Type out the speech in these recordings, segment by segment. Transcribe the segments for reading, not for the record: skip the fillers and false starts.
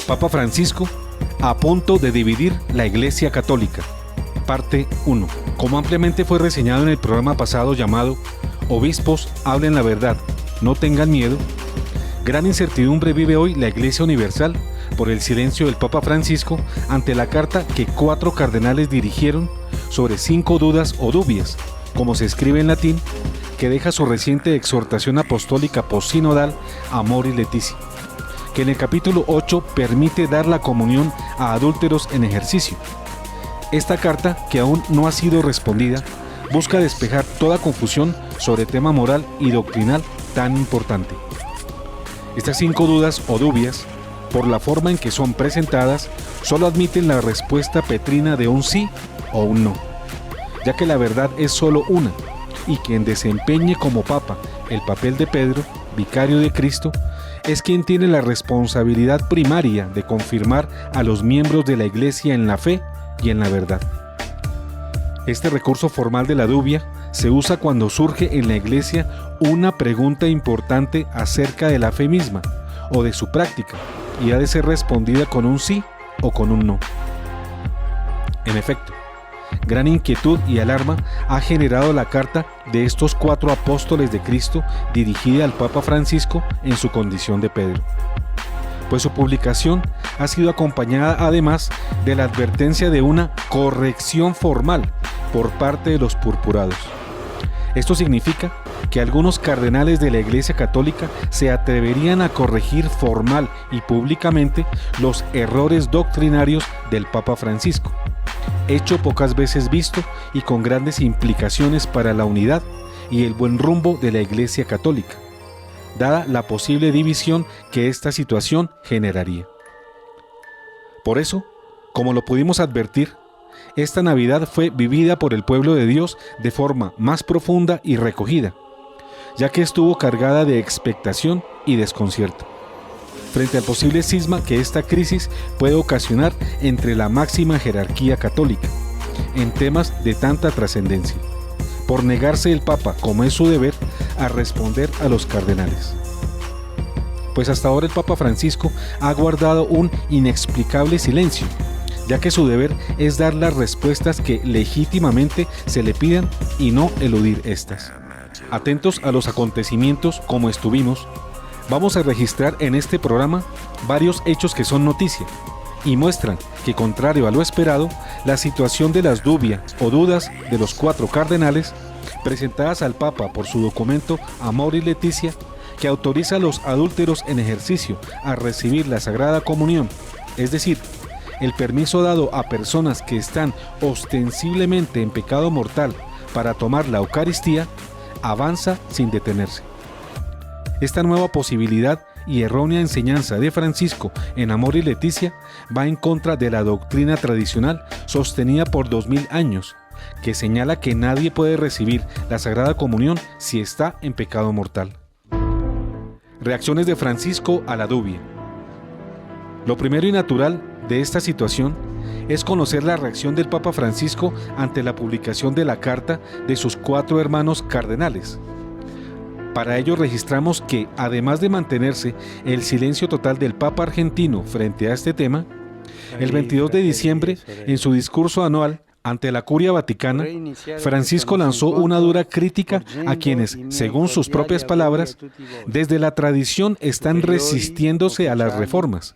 Papa Francisco, a punto de dividir la Iglesia Católica. Parte 1. Como ampliamente fue reseñado en el programa pasado llamado Obispos, hablen la verdad, no tengan miedo, gran incertidumbre vive hoy la Iglesia Universal por el silencio del Papa Francisco ante la carta que 4 cardenales dirigieron sobre 5 dudas o dubias, como se escribe en latín, que deja su reciente exhortación apostólica postsinodal Amoris Laetitia, que en el capítulo 8 permite dar la comunión a adúlteros en ejercicio. Esta carta, que aún no ha sido respondida, busca despejar toda confusión sobre tema moral y doctrinal tan importante. Estas 5 dudas o dubias, por la forma en que son presentadas, solo admiten la respuesta petrina de un sí o un no, ya que la verdad es solo una, y quien desempeñe como Papa el papel de Pedro, vicario de Cristo, es quien tiene la responsabilidad primaria de confirmar a los miembros de la Iglesia en la fe y en la verdad. Este recurso formal de la dubia se usa cuando surge en la Iglesia una pregunta importante acerca de la fe misma o de su práctica y ha de ser respondida con un sí o con un no. En efecto, gran inquietud y alarma ha generado la carta de estos 4 apóstoles de Cristo dirigida al Papa Francisco en su condición de Pedro, pues su publicación ha sido acompañada además de la advertencia de una corrección formal por parte de los purpurados. Esto significa que algunos cardenales de la Iglesia Católica se atreverían a corregir formal y públicamente los errores doctrinarios del Papa Francisco, hecho pocas veces visto y con grandes implicaciones para la unidad y el buen rumbo de la Iglesia Católica, dada la posible división que esta situación generaría. Por eso, como lo pudimos advertir, esta Navidad fue vivida por el pueblo de Dios de forma más profunda y recogida, ya que estuvo cargada de expectación y desconcierto, frente al posible cisma que esta crisis puede ocasionar entre la máxima jerarquía católica, en temas de tanta trascendencia, por negarse el Papa, como es su deber, a responder a los cardenales. Pues hasta ahora el Papa Francisco ha guardado un inexplicable silencio, ya que su deber es dar las respuestas que legítimamente se le pidan y no eludir estas. Atentos a los acontecimientos como estuvimos, vamos a registrar en este programa varios hechos que son noticia y muestran que, contrario a lo esperado, la situación de las dubias o dudas de los 4 cardenales presentadas al Papa por su documento Amoris Laetitia, que autoriza a los adúlteros en ejercicio a recibir la Sagrada Comunión, es decir, el permiso dado a personas que están ostensiblemente en pecado mortal para tomar la Eucaristía, avanza sin detenerse. Esta nueva posibilidad y errónea enseñanza de Francisco en Amoris Laetitia va en contra de la doctrina tradicional sostenida por 2000 años, que señala que nadie puede recibir la Sagrada Comunión si está en pecado mortal. Reacciones de Francisco a la dubia. Lo primero y natural de esta situación es conocer la reacción del Papa Francisco ante la publicación de la carta de sus 4 hermanos cardenales. Para ello registramos que, además de mantenerse el silencio total del Papa argentino frente a este tema, el 22 de diciembre, en su discurso anual ante la Curia Vaticana, Francisco lanzó una dura crítica a quienes, según sus propias palabras, desde la tradición están resistiéndose a las reformas,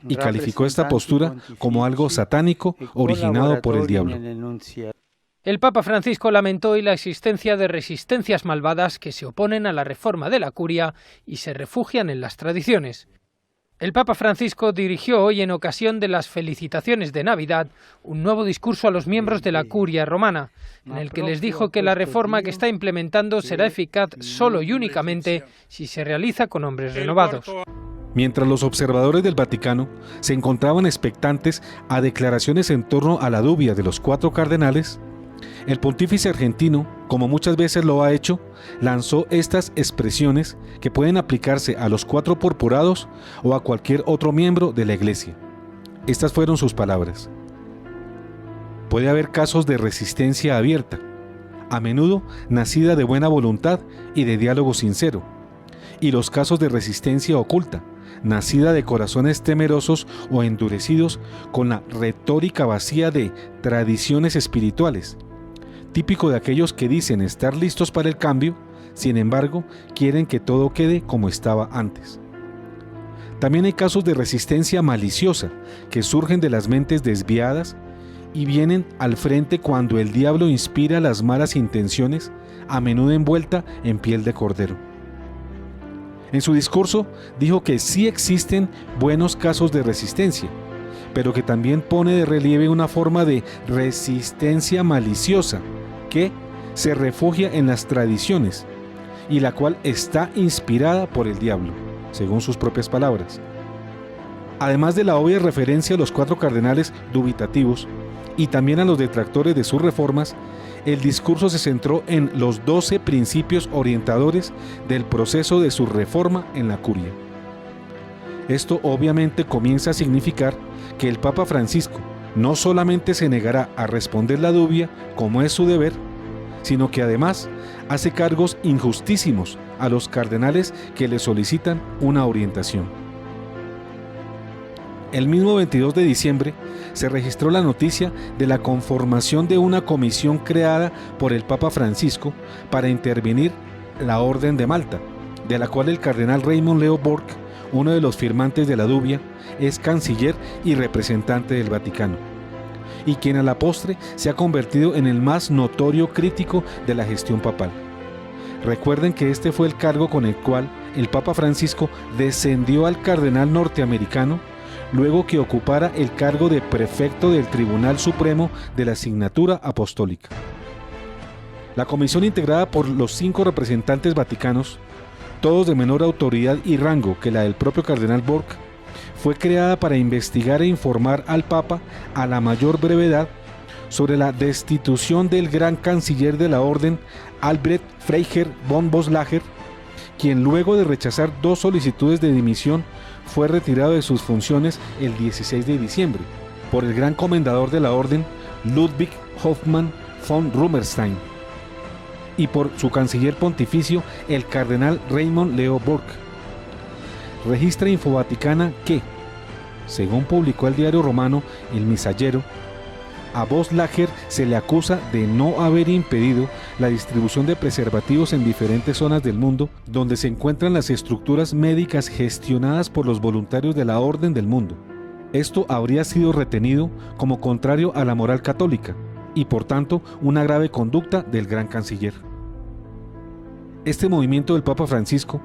y calificó esta postura como algo satánico originado por el diablo. El Papa Francisco lamentó hoy la existencia de resistencias malvadas que se oponen a la reforma de la Curia y se refugian en las tradiciones. El Papa Francisco dirigió hoy, en ocasión de las felicitaciones de Navidad, un nuevo discurso a los miembros de la Curia romana, en el que les dijo que la reforma que está implementando será eficaz solo y únicamente si se realiza con hombres renovados. Mientras los observadores del Vaticano se encontraban expectantes a declaraciones en torno a la dubia de los 4 cardenales, el pontífice argentino, como muchas veces lo ha hecho, lanzó estas expresiones que pueden aplicarse a los 4 purpurados o a cualquier otro miembro de la Iglesia. Estas fueron sus palabras. Puede haber casos de resistencia abierta, a menudo nacida de buena voluntad y de diálogo sincero, y los casos de resistencia oculta, nacida de corazones temerosos o endurecidos con la retórica vacía de tradiciones espirituales, típico de aquellos que dicen estar listos para el cambio, sin embargo, quieren que todo quede como estaba antes. También hay casos de resistencia maliciosa que surgen de las mentes desviadas y vienen al frente cuando el diablo inspira las malas intenciones, a menudo envuelta en piel de cordero. En su discurso dijo que sí existen buenos casos de resistencia, pero que también pone de relieve una forma de resistencia maliciosa que se refugia en las tradiciones y la cual está inspirada por el diablo, según sus propias palabras. Además de la obvia referencia a los 4 cardenales dubitativos y también a los detractores de sus reformas, el discurso se centró en los 12 principios orientadores del proceso de su reforma en la curia. Esto obviamente comienza a significar que el Papa Francisco no solamente se negará a responder la dubia como es su deber, sino que además hace cargos injustísimos a los cardenales que le solicitan una orientación. El mismo 22 de diciembre se registró la noticia de la conformación de una comisión creada por el Papa Francisco para intervenir la Orden de Malta, de la cual el cardenal Raymond Leo Burke, uno de los firmantes de la dubia, es canciller y representante del Vaticano, y quien a la postre se ha convertido en el más notorio crítico de la gestión papal. Recuerden que este fue el cargo con el cual el Papa Francisco descendió al cardenal norteamericano luego que ocupara el cargo de prefecto del Tribunal Supremo de la Signatura Apostólica. La comisión, integrada por los 5 representantes vaticanos, todos de menor autoridad y rango que la del propio cardenal Burke, fue creada para investigar e informar al Papa a la mayor brevedad sobre la destitución del gran canciller de la orden, Albrecht Freiherr von Boslager, quien luego de rechazar 2 solicitudes de dimisión fue retirado de sus funciones el 16 de diciembre por el gran comendador de la orden, Ludwig Hoffmann von Rummerstein, y por su canciller pontificio, el cardenal Raymond Leo Burke. Registra Infovaticana que, según publicó el diario romano El Misallero, a Boslager se le acusa de no haber impedido la distribución de preservativos en diferentes zonas del mundo donde se encuentran las estructuras médicas gestionadas por los voluntarios de la Orden del Mundo. Esto habría sido retenido como contrario a la moral católica y por tanto una grave conducta del gran canciller. Este movimiento del Papa Francisco,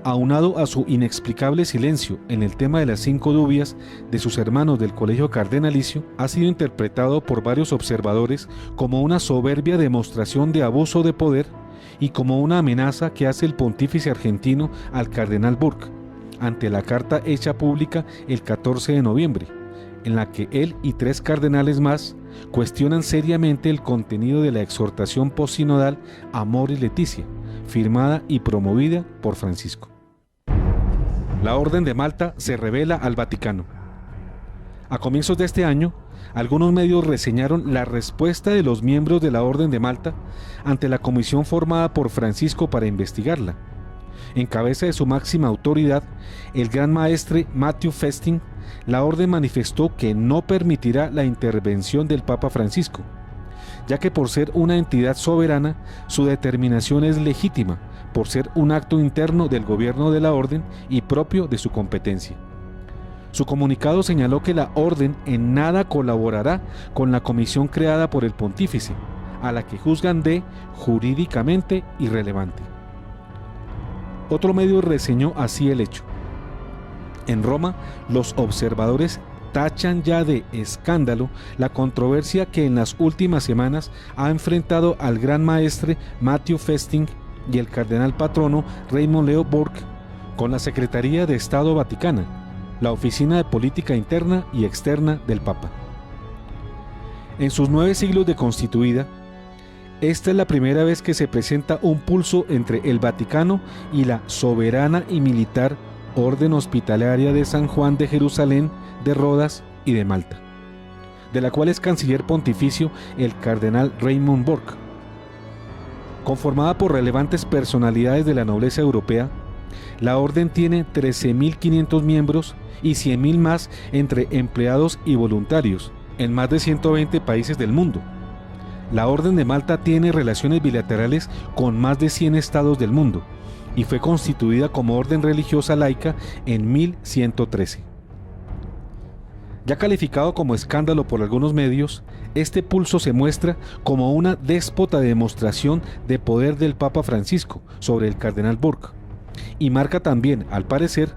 aunado a su inexplicable silencio en el tema de las 5 dubias de sus hermanos del Colegio Cardenalicio, ha sido interpretado por varios observadores como una soberbia demostración de abuso de poder y como una amenaza que hace el pontífice argentino al cardenal Burke, ante la carta hecha pública el 14 de noviembre, en la que él y 3 cardenales más cuestionan seriamente el contenido de la exhortación postsinodal Amoris Laetitia, firmada y promovida por Francisco. La Orden de Malta se revela al Vaticano. A comienzos de este año, algunos medios reseñaron la respuesta de los miembros de la Orden de Malta ante la comisión formada por Francisco para investigarla. En cabeza de su máxima autoridad, el gran maestre Matthew Festing, la Orden manifestó que no permitirá la intervención del Papa Francisco, ya que por ser una entidad soberana, su determinación es legítima, por ser un acto interno del gobierno de la Orden y propio de su competencia. Su comunicado señaló que la Orden en nada colaborará con la comisión creada por el pontífice, a la que juzgan de jurídicamente irrelevante. Otro medio reseñó así el hecho. En Roma, los observadores tachan ya de escándalo la controversia que en las últimas semanas ha enfrentado al gran maestre Matthew Festing y el cardenal patrono Raymond Leo Burke con la Secretaría de Estado Vaticana, la Oficina de Política Interna y Externa del Papa. En sus 9 siglos de constituida, esta es la primera vez que se presenta un pulso entre el Vaticano y la soberana y militar Orden Hospitalaria de San Juan de Jerusalén, de Rodas y de Malta, de la cual es canciller pontificio el cardenal Raymond Burke. Conformada por relevantes personalidades de la nobleza europea, La orden tiene 13.500 miembros y 100.000 más entre empleados y voluntarios en más de 120 países del mundo. La Orden de Malta tiene relaciones bilaterales con más de 100 estados del mundo y fue constituida como orden religiosa laica en 1113. Ya calificado como escándalo por algunos medios, este pulso se muestra como una déspota demostración de poder del Papa Francisco sobre el cardenal Burke y marca también, al parecer,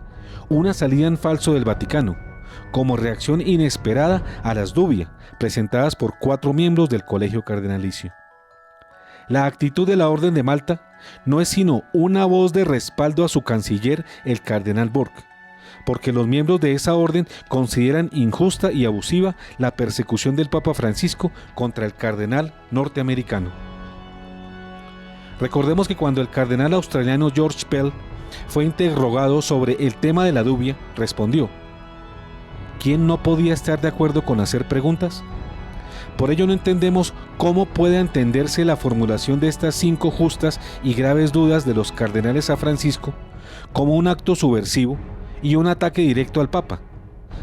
una salida en falso del Vaticano, como reacción inesperada a las dubias presentadas por 4 miembros del colegio cardenalicio. La actitud de la Orden de Malta no es sino una voz de respaldo a su canciller, el cardenal Burke, porque los miembros de esa orden consideran injusta y abusiva la persecución del Papa Francisco contra el cardenal norteamericano. Recordemos que cuando el cardenal australiano George Pell fue interrogado sobre el tema de la dubia, respondió: ¿quién no podía estar de acuerdo con hacer preguntas? Por ello no entendemos cómo puede entenderse la formulación de estas 5 justas y graves dudas de los cardenales a Francisco como un acto subversivo y un ataque directo al Papa,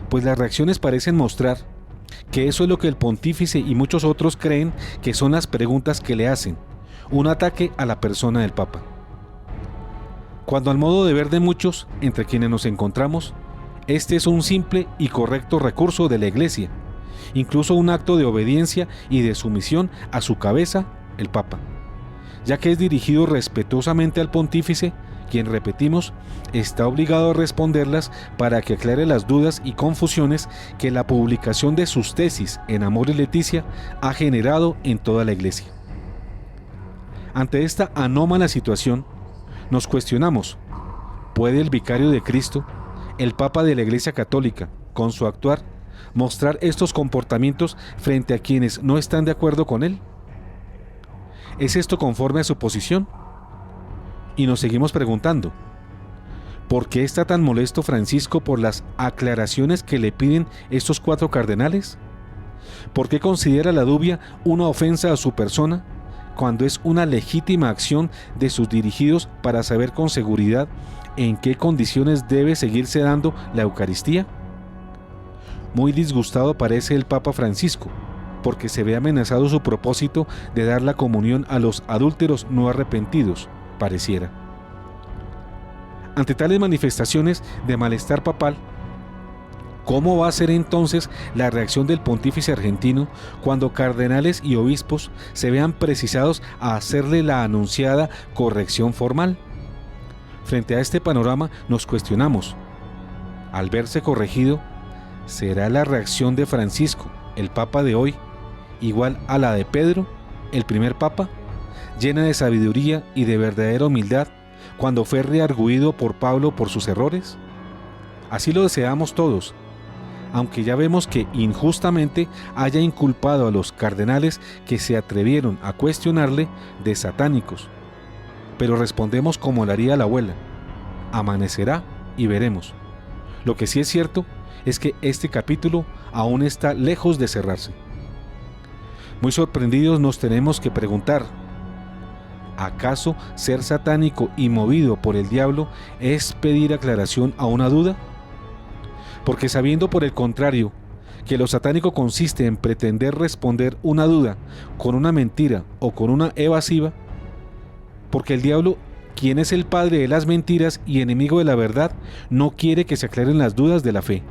pues las reacciones parecen mostrar que eso es lo que el pontífice y muchos otros creen que son las preguntas que le hacen, un ataque a la persona del Papa. Cuando al modo de ver de muchos, entre quienes nos encontramos, este es un simple y correcto recurso de la Iglesia, incluso un acto de obediencia y de sumisión a su cabeza, el Papa, ya que es dirigido respetuosamente al pontífice, quien, repetimos, está obligado a responderlas para que aclare las dudas y confusiones que la publicación de sus tesis en Amor y Leticia ha generado en toda la Iglesia. Ante esta anómala situación, nos cuestionamos: ¿puede el vicario de Cristo, el Papa de la Iglesia Católica, con su actuar, mostrar estos comportamientos frente a quienes no están de acuerdo con él? ¿Es esto conforme a su posición? Y nos seguimos preguntando: ¿por qué está tan molesto Francisco por las aclaraciones que le piden estos 4 cardenales? ¿Por qué considera la dubia una ofensa a su persona, cuando es una legítima acción de sus dirigidos para saber con seguridad en qué condiciones debe seguirse dando la Eucaristía? Muy disgustado parece el Papa Francisco, porque se ve amenazado su propósito de dar la comunión a los adúlteros no arrepentidos, pareciera. Ante tales manifestaciones de malestar papal, ¿cómo va a ser entonces la reacción del pontífice argentino cuando cardenales y obispos se vean precisados a hacerle la anunciada corrección formal? Frente a este panorama nos cuestionamos: al verse corregido, ¿será la reacción de Francisco, el Papa de hoy, igual a la de Pedro, el primer Papa, llena de sabiduría y de verdadera humildad, cuando fue reargüido por Pablo por sus errores? Así lo deseamos todos, aunque ya vemos que injustamente haya inculpado a los cardenales que se atrevieron a cuestionarle de satánicos. Pero respondemos como lo haría la abuela: amanecerá y veremos. Lo que sí es cierto es que este capítulo aún está lejos de cerrarse. Muy sorprendidos nos tenemos que preguntar: ¿acaso ser satánico y movido por el diablo es pedir aclaración a una duda? Porque sabiendo por el contrario que lo satánico consiste en pretender responder una duda con una mentira o con una evasiva, porque el diablo, quien es el padre de las mentiras y enemigo de la verdad, no quiere que se aclaren las dudas de la fe.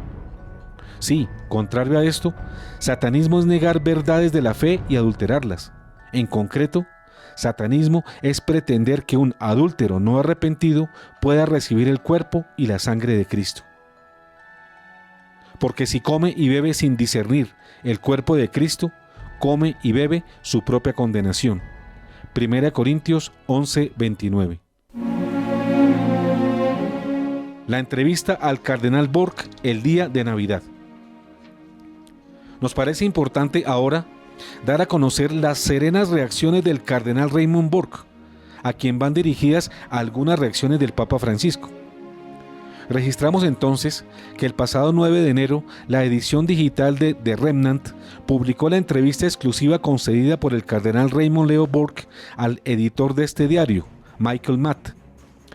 Sí, contrario a esto, satanismo es negar verdades de la fe y adulterarlas. En concreto, satanismo es pretender que un adúltero no arrepentido pueda recibir el cuerpo y la sangre de Cristo. Porque si come y bebe sin discernir el cuerpo de Cristo, come y bebe su propia condenación. 1 Corintios 11:29. La entrevista al cardenal Burke el día de Navidad. Nos parece importante ahora dar a conocer las serenas reacciones del cardenal Raymond Burke, a quien van dirigidas algunas reacciones del Papa Francisco. Registramos entonces que el pasado 9 de enero la edición digital de The Remnant publicó la entrevista exclusiva concedida por el cardenal Raymond Leo Burke al editor de este diario, Michael Matt,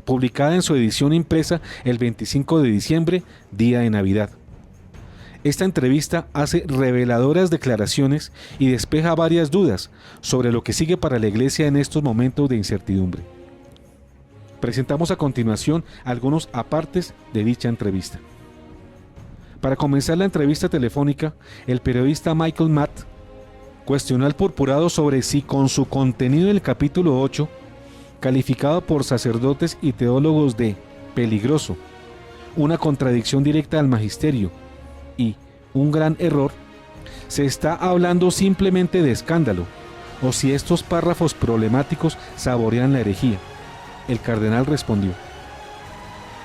publicada en su edición impresa el 25 de diciembre, día de Navidad. Esta entrevista hace reveladoras declaraciones y despeja varias dudas sobre lo que sigue para la Iglesia en estos momentos de incertidumbre. Presentamos a continuación algunos apartes de dicha entrevista. Para comenzar la entrevista telefónica, el periodista Michael Matt cuestionó al purpurado sobre si con su contenido del capítulo 8, calificado por sacerdotes y teólogos de peligroso, una contradicción directa al magisterio y un gran error, se está hablando simplemente de escándalo, o si estos párrafos problemáticos saborean la herejía. El cardenal respondió: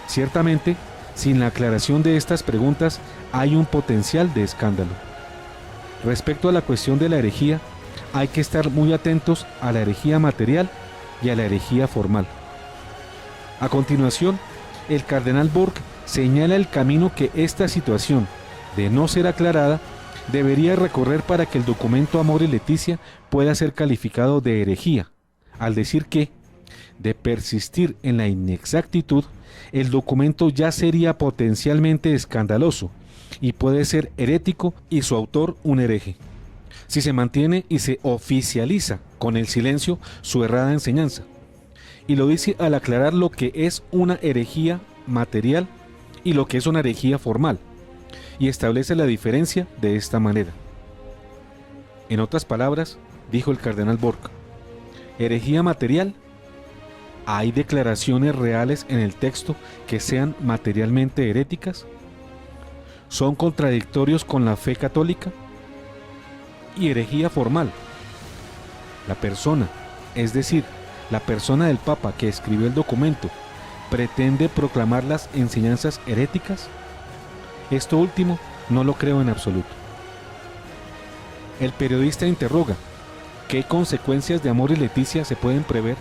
ciertamente, sin la aclaración de estas preguntas hay un potencial de escándalo. Respecto a la cuestión de la herejía, hay que estar muy atentos a la herejía material y a la herejía formal. A continuación, el cardenal Burke señala el camino que esta situación, de no ser aclarada, debería recorrer para que el documento Amor y Leticia pueda ser calificado de herejía, al decir que, de persistir en la inexactitud, el documento ya sería potencialmente escandaloso y puede ser herético y su autor un hereje, si se mantiene y se oficializa con el silencio su errada enseñanza. Y lo dice al aclarar lo que es una herejía material y lo que es una herejía formal, y establece la diferencia de esta manera. En otras palabras, dijo el cardenal Burke, herejía material: ¿hay declaraciones reales en el texto que sean materialmente heréticas? ¿Son contradictorios con la fe católica? Y herejía formal: la persona, es decir, la persona del Papa que escribió el documento, ¿pretende proclamar las enseñanzas heréticas? Esto último no lo creo en absoluto. El periodista interroga: ¿qué consecuencias de Amor y Leticia se pueden prever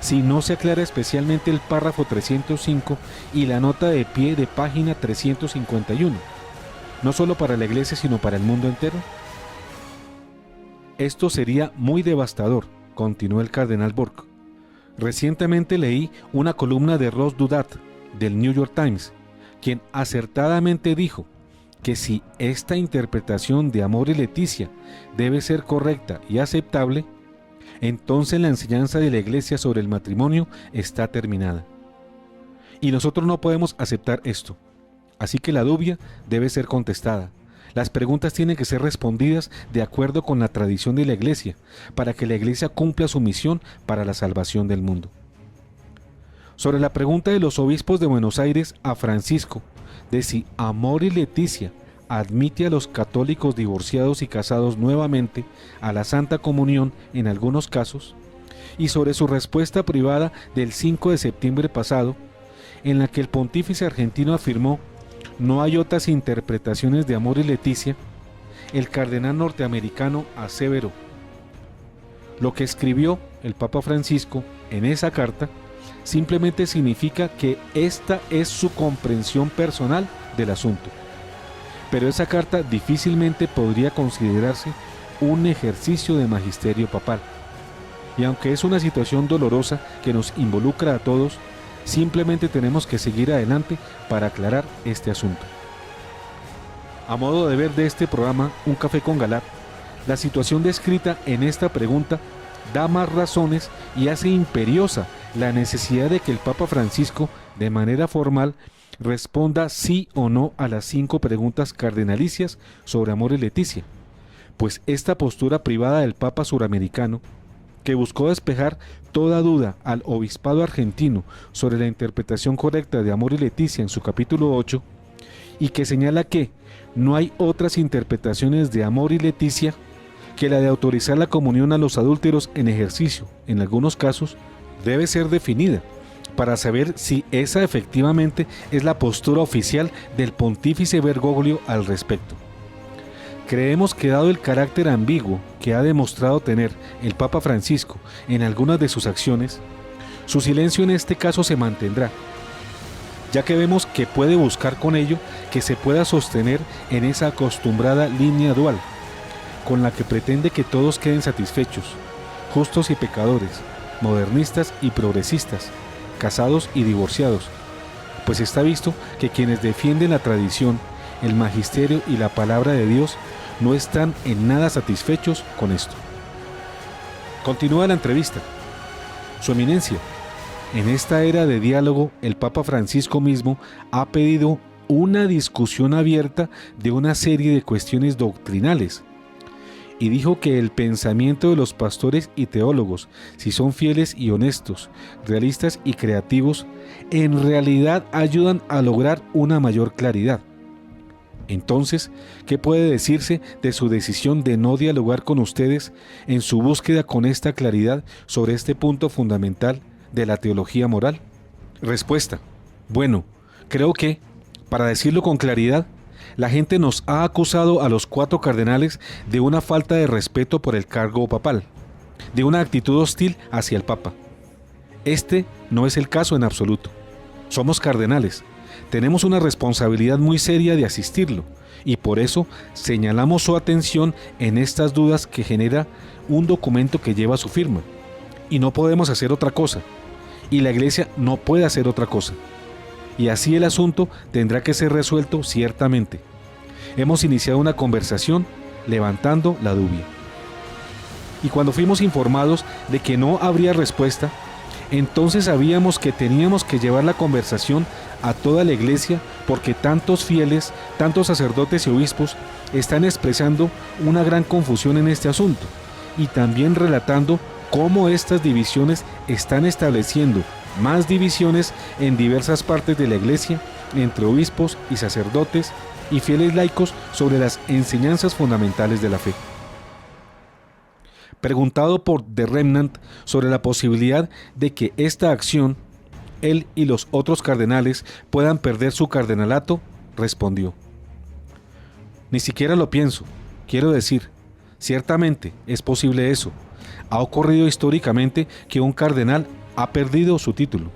si no se aclara especialmente el párrafo 305 y la nota de pie de página 351, no solo para la Iglesia sino para el mundo entero? Esto sería muy devastador, continuó el cardenal Burke. Recientemente leí una columna de Ross Dudat del New York Times, quien acertadamente dijo que si esta interpretación de Amor y Leticia debe ser correcta y aceptable, entonces la enseñanza de la Iglesia sobre el matrimonio está terminada. Y nosotros no podemos aceptar esto. Así que la dubia debe ser contestada. Las preguntas tienen que ser respondidas de acuerdo con la tradición de la Iglesia, para que la Iglesia cumpla su misión para la salvación del mundo. Sobre la pregunta de los obispos de Buenos Aires a Francisco de si Amor y Leticia admite a los católicos divorciados y casados nuevamente a la Santa Comunión en algunos casos, y sobre su respuesta privada del 5 de septiembre pasado, en la que el pontífice argentino afirmó: no hay otras interpretaciones de Amor y Leticia, el cardenal norteamericano aseveró: lo que escribió el Papa Francisco en esa carta simplemente significa que esta es su comprensión personal del asunto. Pero esa carta difícilmente podría considerarse un ejercicio de magisterio papal. Y aunque es una situación dolorosa que nos involucra a todos, simplemente tenemos que seguir adelante para aclarar este asunto. A modo de ver de este programa, Un Café con Galat, la situación descrita en esta pregunta da más razones y hace imperiosa la necesidad de que el Papa Francisco, de manera formal, responda sí o no a las 5 preguntas cardenalicias sobre Amor y Leticia, pues esta postura privada del Papa suramericano, que buscó despejar toda duda al obispado argentino sobre la interpretación correcta de Amor y Leticia en su capítulo 8, y que señala que no hay otras interpretaciones de Amor y Leticia que la de autorizar la comunión a los adúlteros en ejercicio, en algunos casos, debe ser definida para saber si esa efectivamente es la postura oficial del pontífice Bergoglio al respecto. Creemos que dado el carácter ambiguo que ha demostrado tener el Papa Francisco en algunas de sus acciones, su silencio en este caso se mantendrá, ya que vemos que puede buscar con ello que se pueda sostener en esa acostumbrada línea dual, con la que pretende que todos queden satisfechos, justos y pecadores, modernistas y progresistas, casados y divorciados, pues está visto que quienes defienden la tradición, el magisterio y la palabra de Dios no están en nada satisfechos con esto. Continúa la entrevista. Su Eminencia, en esta era de diálogo, el Papa Francisco mismo ha pedido una discusión abierta de una serie de cuestiones doctrinales y dijo que el pensamiento de los pastores y teólogos, si son fieles y honestos, realistas y creativos, en realidad ayudan a lograr una mayor claridad. Entonces, ¿qué puede decirse de su decisión de no dialogar con ustedes en su búsqueda con esta claridad sobre este punto fundamental de la teología moral? Respuesta. Bueno, creo que, para decirlo con claridad, la gente nos ha acusado a los 4 cardenales de una falta de respeto por el cargo papal, de una actitud hostil hacia el Papa. Este no es el caso en absoluto. Somos cardenales. Tenemos una responsabilidad muy seria de asistirlo y por eso señalamos su atención en estas dudas que genera un documento que lleva su firma. Y no podemos hacer otra cosa. Y la Iglesia no puede hacer otra cosa. Y así el asunto tendrá que ser resuelto ciertamente. Hemos iniciado una conversación levantando la dubia. Y cuando fuimos informados de que no habría respuesta, entonces sabíamos que teníamos que llevar la conversación a toda la Iglesia porque tantos fieles, tantos sacerdotes y obispos están expresando una gran confusión en este asunto y también relatando cómo estas divisiones están estableciendo más divisiones en diversas partes de la Iglesia entre obispos y sacerdotes y fieles laicos sobre las enseñanzas fundamentales de la fe. Preguntado por The Remnant sobre la posibilidad de que esta acción, él y los otros cardenales puedan perder su cardenalato, respondió: ni siquiera lo pienso. Quiero decir, ciertamente es posible eso. Ha ocurrido históricamente que un cardenal ha perdido su título.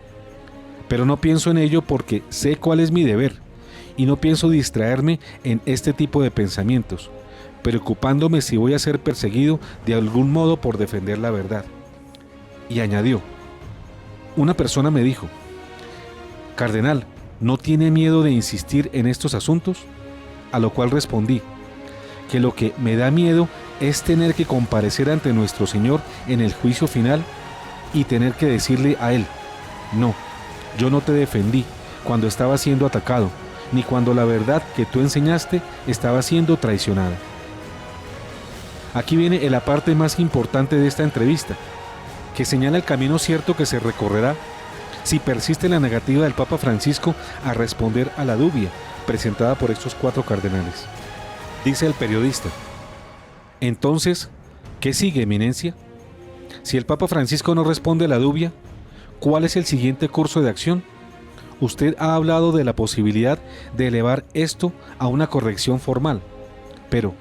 Pero no pienso en ello porque sé cuál es mi deber y no pienso distraerme en este tipo de pensamientos, preocupándome si voy a ser perseguido de algún modo por defender la verdad. Y añadió: una persona me dijo: Cardenal, ¿no tiene miedo de insistir en estos asuntos? A lo cual respondí que lo que me da miedo es tener que comparecer ante nuestro Señor en el juicio final y tener que decirle a Él: no, yo no te defendí cuando estaba siendo atacado, ni cuando la verdad que tú enseñaste estaba siendo traicionada. Aquí viene la parte más importante de esta entrevista, que señala el camino cierto que se recorrerá si persiste la negativa del Papa Francisco a responder a la dubia presentada por estos 4 cardenales. Dice el periodista: entonces, ¿qué sigue, Eminencia? Si el Papa Francisco no responde a la dubia, ¿cuál es el siguiente curso de acción? Usted ha hablado de la posibilidad de elevar esto a una corrección formal, pero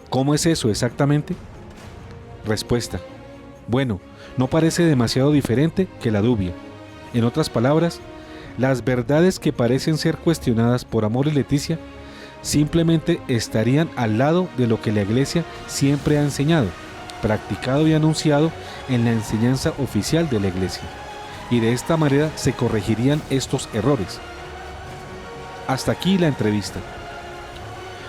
¿cómo es eso exactamente? Respuesta: bueno, no parece demasiado diferente que la dubia. En otras palabras, las verdades que parecen ser cuestionadas por Amoris Laetitia simplemente estarían al lado de lo que la Iglesia siempre ha enseñado, practicado y anunciado en la enseñanza oficial de la Iglesia, y de esta manera se corregirían estos errores. Hasta aquí la entrevista.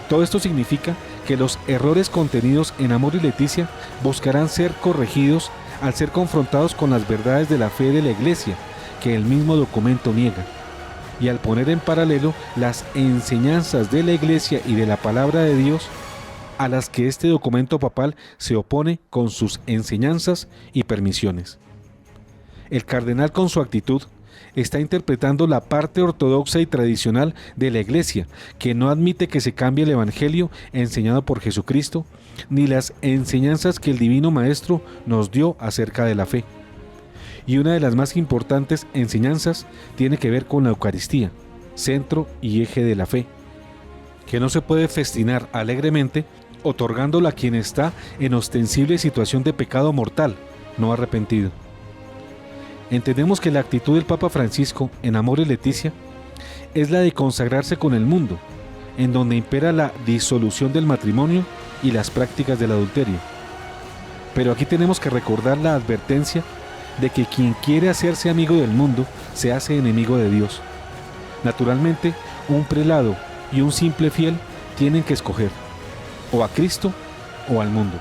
Todo esto significa que los errores contenidos en Amoris Laetitia buscarán ser corregidos al ser confrontados con las verdades de la fe de la Iglesia que el mismo documento niega, y al poner en paralelo las enseñanzas de la Iglesia y de la palabra de Dios a las que este documento papal se opone con sus enseñanzas y permisiones. El cardenal, con su actitud, está interpretando la parte ortodoxa y tradicional de la Iglesia, que no admite que se cambie el Evangelio enseñado por Jesucristo, ni las enseñanzas que el Divino Maestro nos dio acerca de la fe. Y una de las más importantes enseñanzas tiene que ver con la Eucaristía, centro y eje de la fe, que no se puede festinar alegremente otorgándola a quien está en ostensible situación de pecado mortal, no arrepentido. Entendemos que la actitud del Papa Francisco en Amoris Laetitia es la de consagrarse con el mundo, en donde impera la disolución del matrimonio y las prácticas del adulterio. Pero aquí tenemos que recordar la advertencia de que quien quiere hacerse amigo del mundo se hace enemigo de Dios. Naturalmente, un prelado y un simple fiel tienen que escoger o a Cristo o al mundo.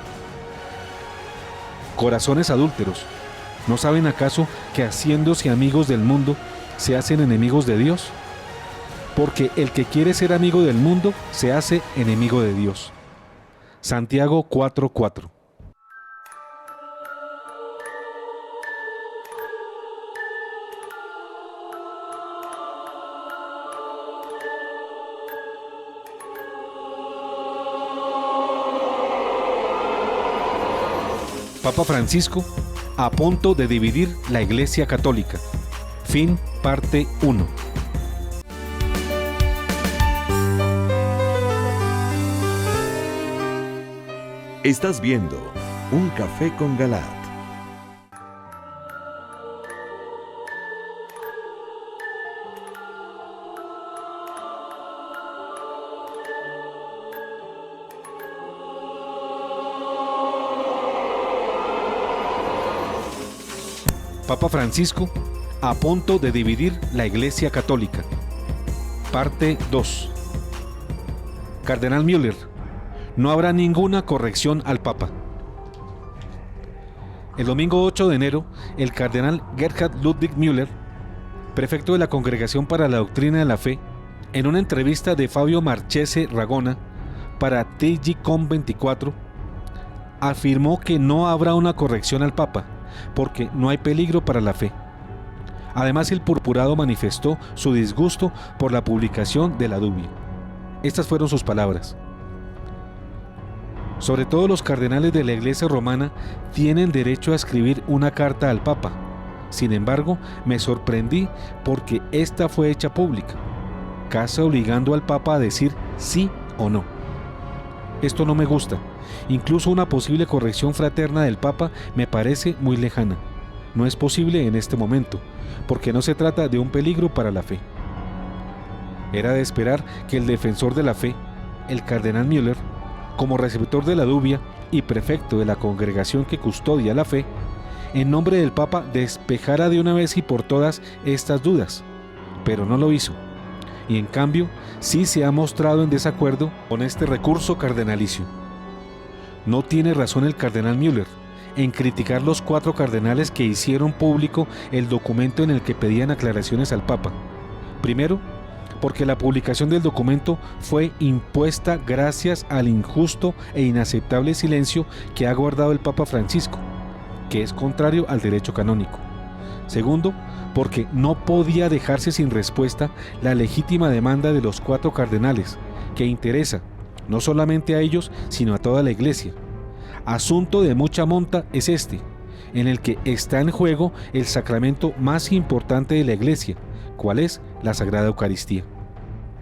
Corazones adúlteros, ¿no saben acaso que haciéndose amigos del mundo se hacen enemigos de Dios? Porque el que quiere ser amigo del mundo se hace enemigo de Dios. Santiago 4:4. Papa Francisco a punto de dividir la Iglesia Católica. Fin, parte 1. Estás viendo Un Café con Galat. Papa Francisco a punto de dividir la Iglesia Católica. Parte 2. Cardenal Müller, no habrá ninguna corrección al Papa. El domingo 8 de enero, el cardenal Gerhard Ludwig Müller, prefecto de la Congregación para la Doctrina de la Fe, en una entrevista de Fabio Marchese Ragona para TGCOM24, afirmó que no habrá una corrección al Papa, porque no hay peligro para la fe. Además, el purpurado manifestó su disgusto por la publicación de la Dubia. Estas fueron sus palabras. Sobre todo los cardenales de la Iglesia romana tienen derecho a escribir una carta al Papa. Sin embargo, me sorprendí porque esta fue hecha pública, casi obligando al Papa a decir sí o no. Esto no me gusta. Incluso una posible corrección fraterna del Papa me parece muy lejana. No es posible en este momento, porque no se trata de un peligro para la fe. Era de esperar que el defensor de la fe, el cardenal Müller, como receptor de la Dubia y prefecto de la congregación que custodia la fe, en nombre del Papa despejara de una vez y por todas estas dudas, pero no lo hizo. Y en cambio, sí se ha mostrado en desacuerdo con este recurso cardenalicio. No tiene razón el cardenal Müller en criticar los 4 cardenales que hicieron público el documento en el que pedían aclaraciones al Papa. Primero, porque la publicación del documento fue impuesta gracias al injusto e inaceptable silencio que ha guardado el Papa Francisco, que es contrario al derecho canónico. Segundo, porque no podía dejarse sin respuesta la legítima demanda de los 4 cardenales, que interesa no solamente a ellos, sino a toda la Iglesia. Asunto de mucha monta es este, en el que está en juego el sacramento más importante de la Iglesia, cuál es la Sagrada Eucaristía.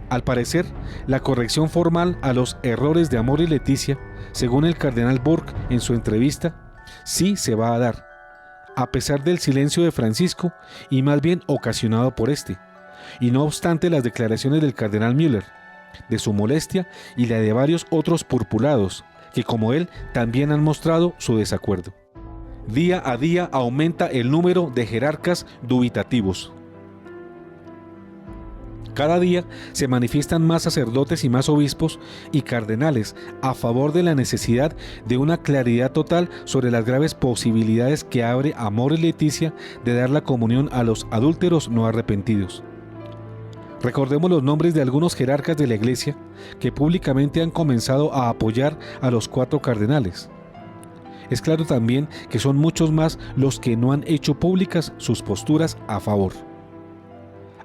Al parecer, la corrección formal a los errores de Amor y Leticia, según el cardenal Burke en su entrevista, sí se va a dar, a pesar del silencio de Francisco y más bien ocasionado por este, y no obstante las declaraciones del cardenal Müller, de su molestia y la de varios otros purpurados, que como él también han mostrado su desacuerdo. Día a día aumenta el número de jerarcas dubitativos. Cada día se manifiestan más sacerdotes y más obispos y cardenales a favor de la necesidad de una claridad total sobre las graves posibilidades que abre Amor y Leticia de dar la comunión a los adúlteros no arrepentidos. Recordemos los nombres de algunos jerarcas de la Iglesia que públicamente han comenzado a apoyar a los 4 cardenales. Es claro también que son muchos más los que no han hecho públicas sus posturas a favor.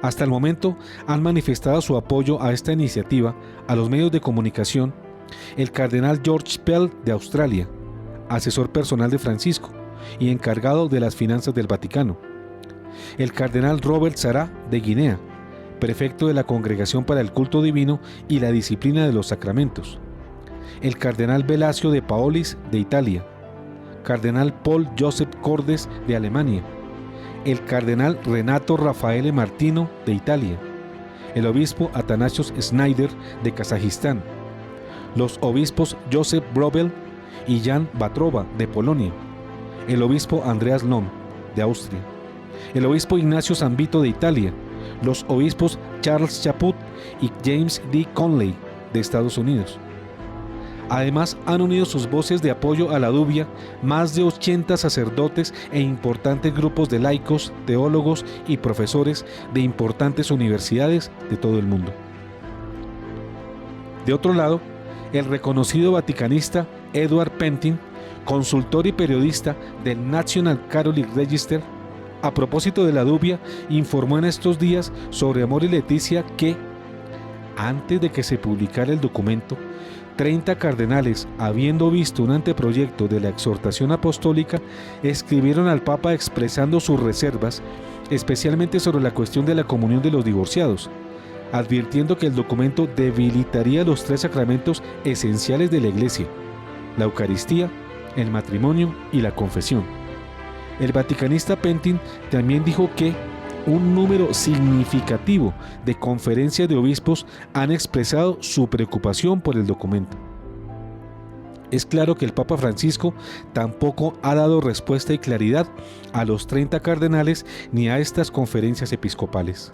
Hasta el momento han manifestado su apoyo a esta iniciativa a los medios de comunicación el cardenal George Pell de Australia, asesor personal de Francisco y encargado de las finanzas del Vaticano, el cardenal Robert Sarah de Guinea, prefecto de la Congregación para el Culto Divino y la Disciplina de los Sacramentos, el cardenal Velasio de Paolis de Italia, cardenal Paul Joseph Cordes de Alemania, el cardenal Renato Raffaele Martino de Italia, el obispo Atanasios Schneider de Kazajistán, los obispos Joseph Brobel y Jan Batrova de Polonia, el obispo Andreas Lom de Austria, el obispo Ignacio Zambito de Italia, los obispos Charles Chaput y James D. Conley de Estados Unidos. Además, han unido sus voces de apoyo a la dubia más de 80 sacerdotes e importantes grupos de laicos, teólogos y profesores de importantes universidades de todo el mundo. De otro lado, el reconocido vaticanista Edward Pentin, consultor y periodista del National Catholic Register, a propósito de la dubia, informó en estos días sobre Amor y Leticia que, antes de que se publicara el documento, 30 cardenales, habiendo visto un anteproyecto de la exhortación apostólica, escribieron al Papa expresando sus reservas, especialmente sobre la cuestión de la comunión de los divorciados, advirtiendo que el documento debilitaría los 3 sacramentos esenciales de la Iglesia: la Eucaristía, el matrimonio y la confesión. El vaticanista Pentin también dijo que un número significativo de conferencias de obispos han expresado su preocupación por el documento. Es claro que el Papa Francisco tampoco ha dado respuesta y claridad a los 30 cardenales ni a estas conferencias episcopales.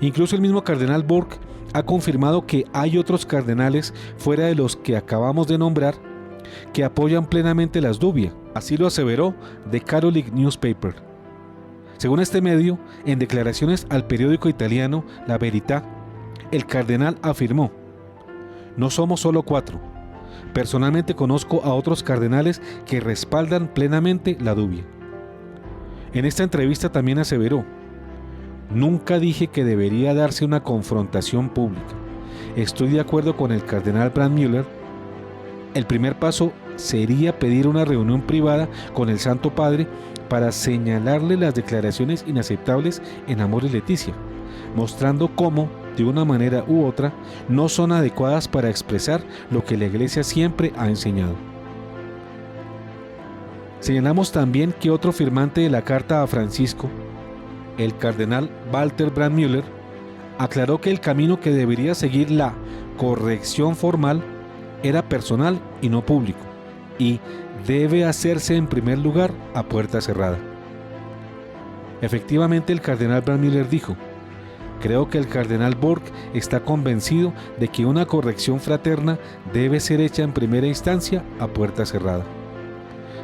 Incluso el mismo cardenal Burke ha confirmado que hay otros cardenales fuera de los que acabamos de nombrar que apoyan plenamente las dubia. Así lo aseveró The Catholic Newspaper. Según este medio, en declaraciones al periódico italiano La Verità, el cardenal afirmó: "No somos solo 4. Personalmente conozco a otros cardenales que respaldan plenamente la dubia". En esta entrevista también aseveró: "Nunca dije que debería darse una confrontación pública. Estoy de acuerdo con el cardenal Brandmüller. El primer paso sería pedir una reunión privada con el Santo Padre para señalarle las declaraciones inaceptables en Amor y Leticia, mostrando cómo, de una manera u otra, no son adecuadas para expresar lo que la Iglesia siempre ha enseñado". Señalamos también que otro firmante de la carta a Francisco, el cardenal Walter Brandmüller, aclaró que el camino que debería seguir la corrección formal era personal y no público, y debe hacerse en primer lugar a puerta cerrada. Efectivamente, el cardenal Brandmüller dijo: "Creo que el cardenal Burke está convencido de que una corrección fraterna debe ser hecha en primera instancia a puerta cerrada.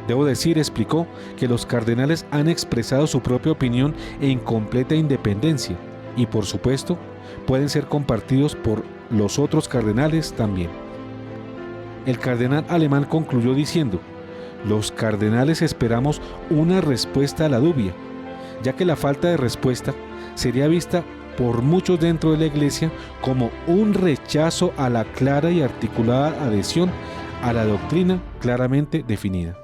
Debo decir", explicó, "que los cardenales han expresado su propia opinión en completa independencia y, por supuesto, pueden ser compartidos por los otros cardenales también". El cardenal alemán concluyó diciendo: "Los cardenales esperamos una respuesta a la dubia, ya que la falta de respuesta sería vista por muchos dentro de la Iglesia como un rechazo a la clara y articulada adhesión a la doctrina claramente definida".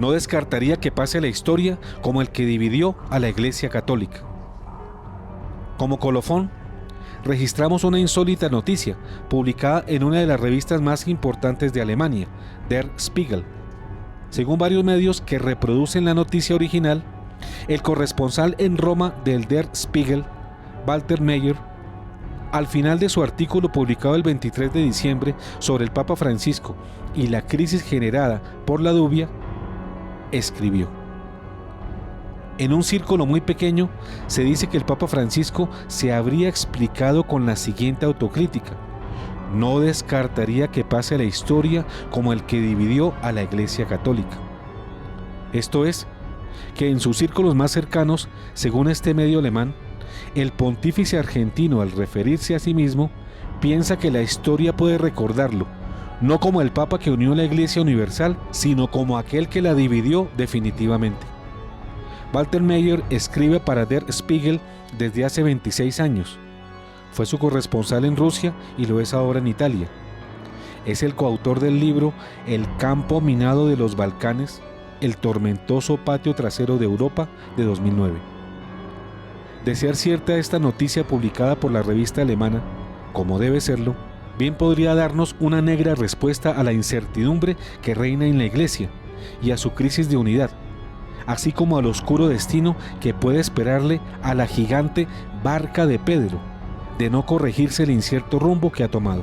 No descartaría que pase a la historia como el que dividió a la Iglesia Católica. Como colofón, registramos una insólita noticia publicada en una de las revistas más importantes de Alemania, Der Spiegel. Según varios medios que reproducen la noticia original, el corresponsal en Roma del Der Spiegel, Walter Meyer, al final de su artículo publicado el 23 de diciembre sobre el Papa Francisco y la crisis generada por la dubia, escribió: "En un círculo muy pequeño se dice que el Papa Francisco se habría explicado con la siguiente autocrítica: no descartaría que pase a la historia como el que dividió a la Iglesia Católica. Esto es, que en sus círculos más cercanos, según este medio alemán, el pontífice argentino, al referirse a sí mismo, piensa que la historia puede recordarlo, no como el Papa que unió la Iglesia Universal, sino como aquel que la dividió definitivamente". Walter Meyer escribe para Der Spiegel desde hace 26 años. Fue su corresponsal en Rusia y lo es ahora en Italia. Es el coautor del libro El campo minado de los Balcanes, el tormentoso patio trasero de Europa, de 2009. De ser cierta esta noticia publicada por la revista alemana, como debe serlo, bien podría darnos una negra respuesta a la incertidumbre que reina en la Iglesia y a su crisis de unidad, así como al oscuro destino que puede esperarle a la gigante barca de Pedro, de no corregirse el incierto rumbo que ha tomado.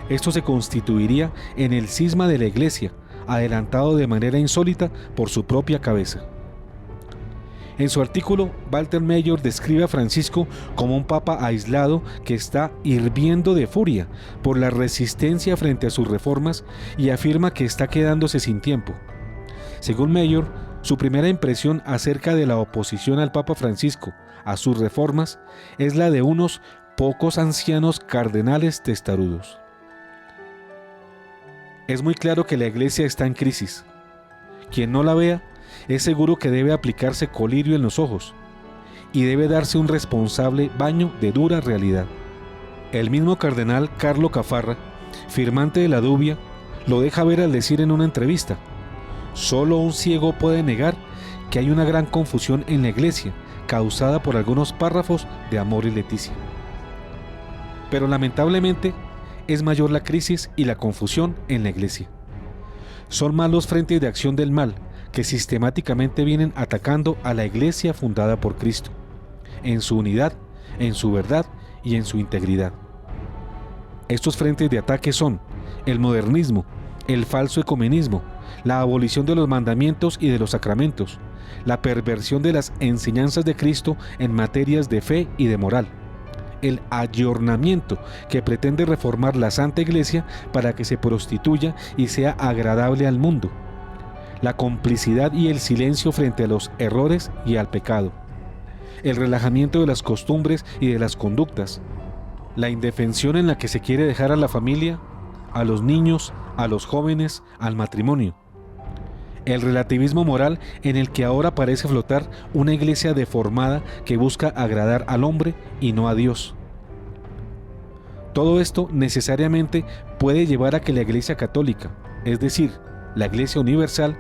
Esto se constituiría en el cisma de la Iglesia, adelantado de manera insólita por su propia cabeza. En su artículo, Walter Mayer describe a Francisco como un papa aislado que está hirviendo de furia por la resistencia frente a sus reformas y afirma que está quedándose sin tiempo. Según Mayer, su primera impresión acerca de la oposición al Papa Francisco a sus reformas es la de unos pocos ancianos cardenales testarudos. Es muy claro que la Iglesia está en crisis. Quien no la vea, es seguro que debe aplicarse colirio en los ojos y debe darse un responsable baño de dura realidad. El mismo cardenal Carlo Caffarra, firmante de la dubia, lo deja ver al decir en una entrevista: solo un ciego puede negar que hay una gran confusión en la Iglesia causada por algunos párrafos de Amor y Leticia. Pero lamentablemente es mayor la crisis y la confusión en la Iglesia. Son más los frentes de acción del mal que sistemáticamente vienen atacando a la Iglesia fundada por Cristo, en su unidad, en su verdad y en su integridad. Estos frentes de ataque son el modernismo, el falso ecumenismo, la abolición de los mandamientos y de los sacramentos, la perversión de las enseñanzas de Cristo en materias de fe y de moral, el ayornamiento que pretende reformar la Santa Iglesia para que se prostituya y sea agradable al mundo, la complicidad y el silencio frente a los errores y al pecado, el relajamiento de las costumbres y de las conductas, la indefensión en la que se quiere dejar a la familia, a los niños, a los jóvenes, al matrimonio, el relativismo moral en el que ahora parece flotar una iglesia deformada que busca agradar al hombre y no a Dios. Todo esto necesariamente puede llevar a que la Iglesia católica, es decir, la Iglesia universal,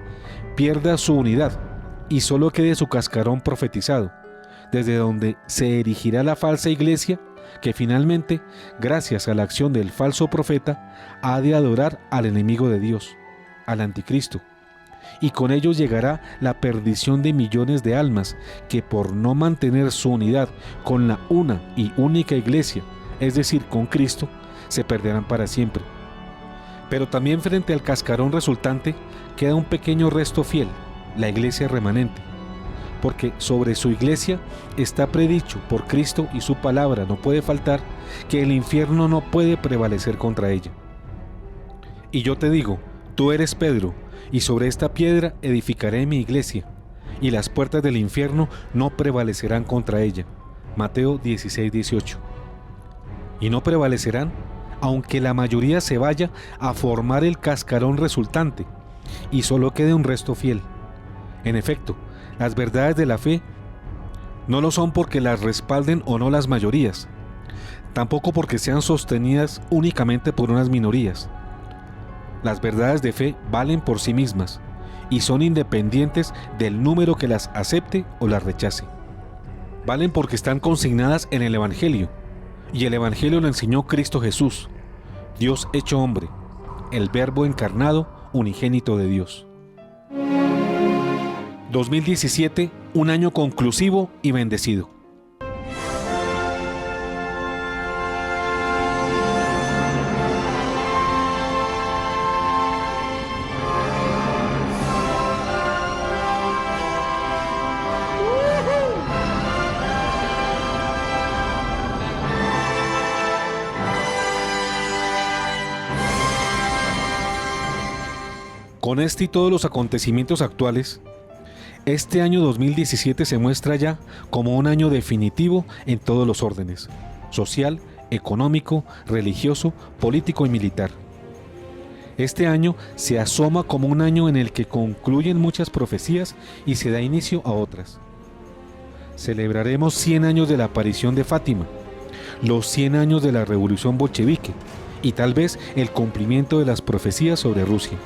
pierda su unidad y solo quede su cascarón profetizado, desde donde se erigirá la falsa iglesia que finalmente, gracias a la acción del falso profeta, ha de adorar al enemigo de Dios, al anticristo, y con ello llegará la perdición de millones de almas que por no mantener su unidad con la una y única iglesia, es decir, con Cristo, se perderán para siempre. Pero también frente al cascarón resultante queda un pequeño resto fiel, la iglesia remanente, porque sobre su iglesia está predicho por Cristo y su palabra no puede faltar que el infierno no puede prevalecer contra ella. Y yo te digo, tú eres Pedro, y sobre esta piedra edificaré mi iglesia, y las puertas del infierno no prevalecerán contra ella. Mateo 16:18. Y no prevalecerán, aunque la mayoría se vaya a formar el cascarón resultante, y solo quede un resto fiel. En efecto, las verdades de la fe no lo son porque las respalden o no las mayorías, tampoco porque sean sostenidas únicamente por unas minorías. Las verdades de fe valen por sí mismas y son independientes del número que las acepte o las rechace. Valen porque están consignadas en el Evangelio, y el Evangelio lo enseñó Cristo Jesús, Dios hecho hombre, el Verbo encarnado, unigénito de Dios. 2017, un año conclusivo y bendecido. Con este y todos los acontecimientos actuales, este año 2017 se muestra ya como un año definitivo en todos los órdenes: social, económico, religioso, político y militar. Este año se asoma como un año en el que concluyen muchas profecías y se da inicio a otras. Celebraremos 100 años de la aparición de Fátima, los 100 años de la revolución bolchevique y tal vez el cumplimiento de las profecías sobre Rusia.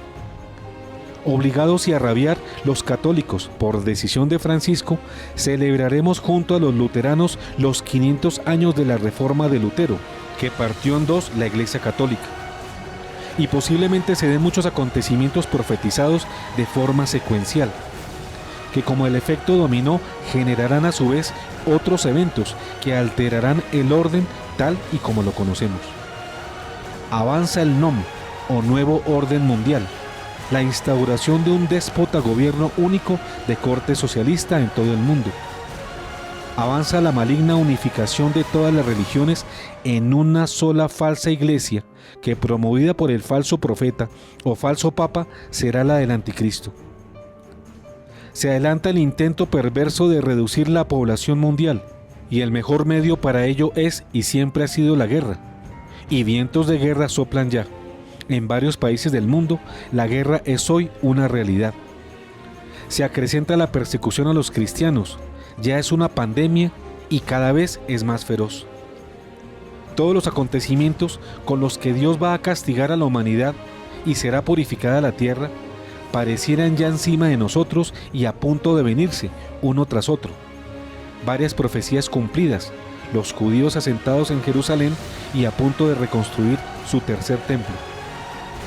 Obligados y a rabiar, los católicos, por decisión de Francisco, celebraremos junto a los luteranos los 500 años de la Reforma de Lutero, que partió en dos la Iglesia Católica. Y posiblemente se den muchos acontecimientos profetizados de forma secuencial, que como el efecto dominó generarán a su vez otros eventos que alterarán el orden tal y como lo conocemos. Avanza el NOM, o Nuevo Orden Mundial, la instauración de un déspota gobierno único de corte socialista en todo el mundo. Avanza la maligna unificación de todas las religiones en una sola falsa iglesia que, promovida por el falso profeta o falso papa, será la del anticristo. Se adelanta el intento perverso de reducir la población mundial, y el mejor medio para ello es y siempre ha sido la guerra. Y vientos de guerra soplan ya. En varios países del mundo, la guerra es hoy una realidad. Se acrecenta la persecución a los cristianos, ya es una pandemia y cada vez es más feroz. Todos los acontecimientos con los que Dios va a castigar a la humanidad y será purificada la tierra, parecieran ya encima de nosotros y a punto de venirse, uno tras otro. Varias profecías cumplidas, los judíos asentados en Jerusalén y a punto de reconstruir su tercer templo.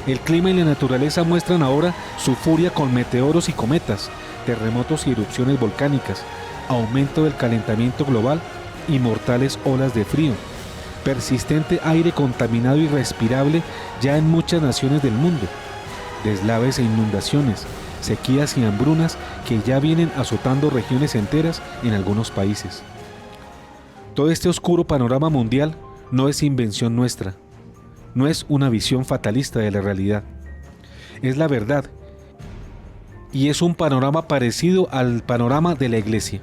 El clima y la naturaleza muestran ahora su furia con meteoros y cometas, terremotos y erupciones volcánicas, aumento del calentamiento global y mortales olas de frío, persistente aire contaminado y irrespirable ya en muchas naciones del mundo, deslaves e inundaciones, sequías y hambrunas que ya vienen azotando regiones enteras en algunos países. Todo este oscuro panorama mundial no es invención nuestra, no es una visión fatalista de la realidad, es la verdad y es un panorama parecido al panorama de la Iglesia,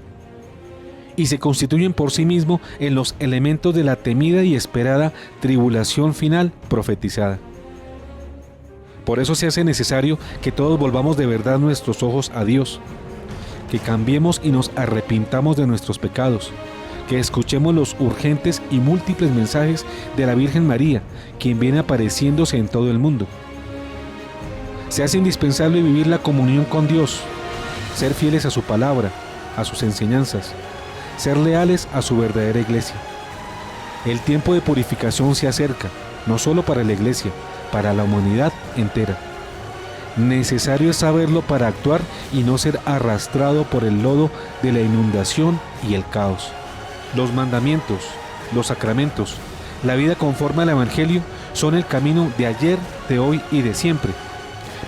y se constituyen por sí mismo en los elementos de la temida y esperada tribulación final profetizada. Por eso se hace necesario que todos volvamos de verdad nuestros ojos a Dios, que cambiemos y nos arrepintamos de nuestros pecados, que escuchemos los urgentes y múltiples mensajes de la Virgen María, quien viene apareciéndose en todo el mundo. Se hace indispensable vivir la comunión con Dios, ser fieles a su palabra, a sus enseñanzas, ser leales a su verdadera iglesia. El tiempo de purificación se acerca, no solo para la iglesia, para la humanidad entera. Necesario es saberlo para actuar y no ser arrastrado por el lodo de la inundación y el caos. Los mandamientos, los sacramentos, la vida conforme al Evangelio son el camino de ayer, de hoy y de siempre,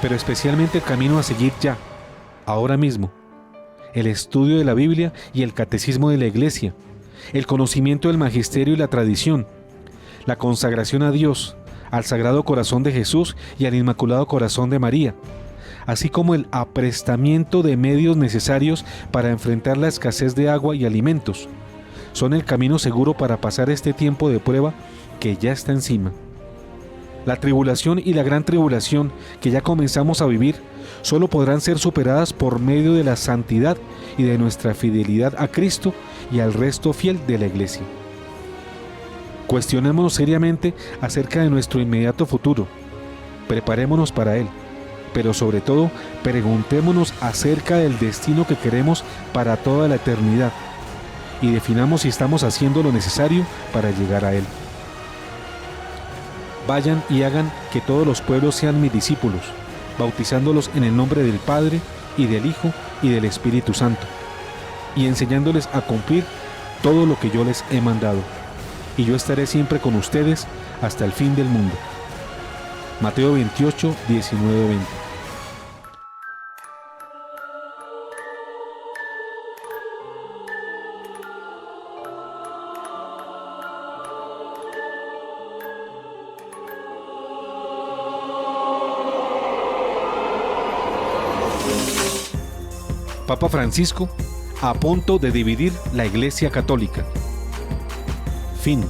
pero especialmente el camino a seguir ya, ahora mismo. El estudio de la Biblia y el catecismo de la Iglesia, el conocimiento del magisterio y la tradición, la consagración a Dios, al Sagrado Corazón de Jesús y al Inmaculado Corazón de María, así como el aprestamiento de medios necesarios para enfrentar la escasez de agua y alimentos, son el camino seguro para pasar este tiempo de prueba que ya está encima. La tribulación y la gran tribulación que ya comenzamos a vivir solo podrán ser superadas por medio de la santidad y de nuestra fidelidad a Cristo y al resto fiel de la Iglesia. Cuestionémonos seriamente acerca de nuestro inmediato futuro, preparémonos para él, pero sobre todo preguntémonos acerca del destino que queremos para toda la eternidad y definamos si estamos haciendo lo necesario para llegar a él. Vayan y hagan que todos los pueblos sean mis discípulos, bautizándolos en el nombre del Padre, y del Hijo, y del Espíritu Santo, y enseñándoles a cumplir todo lo que yo les he mandado. Y yo estaré siempre con ustedes hasta el fin del mundo. Mateo 28, 19, 20. Papa Francisco a punto de dividir la Iglesia Católica. Fin.